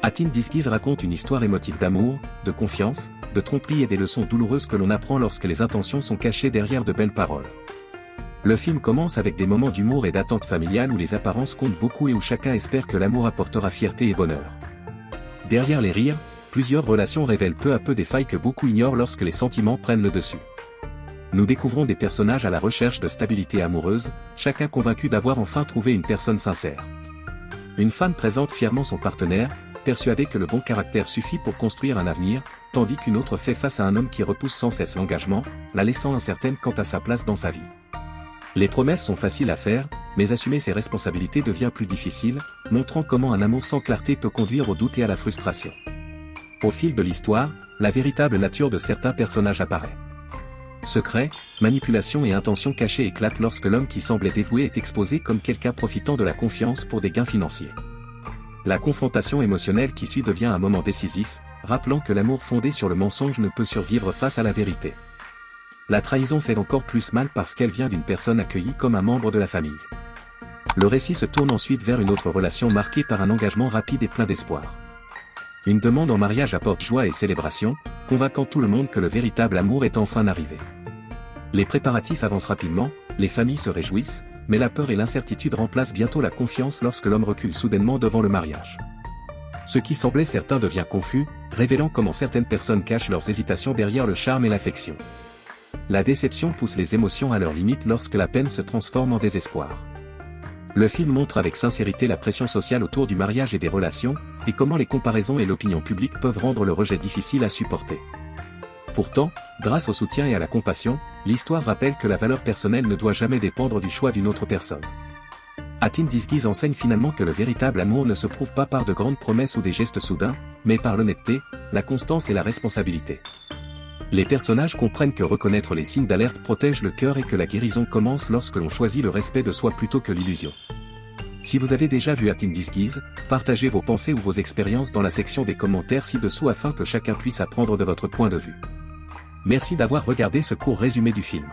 Atin Dizgiz raconte une histoire émotive d'amour, de confiance, de tromperie et des leçons douloureuses que l'on apprend lorsque les intentions sont cachées derrière de belles paroles. Le film commence avec des moments d'humour et d'attente familiale où les apparences comptent beaucoup et où chacun espère que l'amour apportera fierté et bonheur. Derrière les rires, plusieurs relations révèlent peu à peu des failles que beaucoup ignorent lorsque les sentiments prennent le dessus. Nous découvrons des personnages à la recherche de stabilité amoureuse, chacun convaincu d'avoir enfin trouvé une personne sincère. Une femme présente fièrement son partenaire, persuadée que le bon caractère suffit pour construire un avenir, tandis qu'une autre fait face à un homme qui repousse sans cesse l'engagement, la laissant incertaine quant à sa place dans sa vie. Les promesses sont faciles à faire, mais assumer ses responsabilités devient plus difficile, montrant comment un amour sans clarté peut conduire au doute et à la frustration. Au fil de l'histoire, la véritable nature de certains personnages apparaît. Secrets, manipulations et intentions cachées éclatent lorsque l'homme qui semblait dévoué est exposé comme quelqu'un profitant de la confiance pour des gains financiers. La confrontation émotionnelle qui suit devient un moment décisif, rappelant que l'amour fondé sur le mensonge ne peut survivre face à la vérité. La trahison fait encore plus mal parce qu'elle vient d'une personne accueillie comme un membre de la famille. Le récit se tourne ensuite vers une autre relation marquée par un engagement rapide et plein d'espoir. Une demande en mariage apporte joie et célébration, convainquant tout le monde que le véritable amour est enfin arrivé. Les préparatifs avancent rapidement, les familles se réjouissent, mais la peur et l'incertitude remplacent bientôt la confiance lorsque l'homme recule soudainement devant le mariage. Ce qui semblait certain devient confus, révélant comment certaines personnes cachent leurs hésitations derrière le charme et l'affection. La déception pousse les émotions à leur limite lorsque la peine se transforme en désespoir. Le film montre avec sincérité la pression sociale autour du mariage et des relations, et comment les comparaisons et l'opinion publique peuvent rendre le rejet difficile à supporter. Pourtant, grâce au soutien et à la compassion, l'histoire rappelle que la valeur personnelle ne doit jamais dépendre du choix d'une autre personne. Atin Dizgiz enseigne finalement que le véritable amour ne se prouve pas par de grandes promesses ou des gestes soudains, mais par l'honnêteté, la constance et la responsabilité. Les personnages comprennent que reconnaître les signes d'alerte protège le cœur et que la guérison commence lorsque l'on choisit le respect de soi plutôt que l'illusion. Si vous avez déjà vu Atin Dizgiz, partagez vos pensées ou vos expériences dans la section des commentaires ci-dessous afin que chacun puisse apprendre de votre point de vue. Merci d'avoir regardé ce court résumé du film.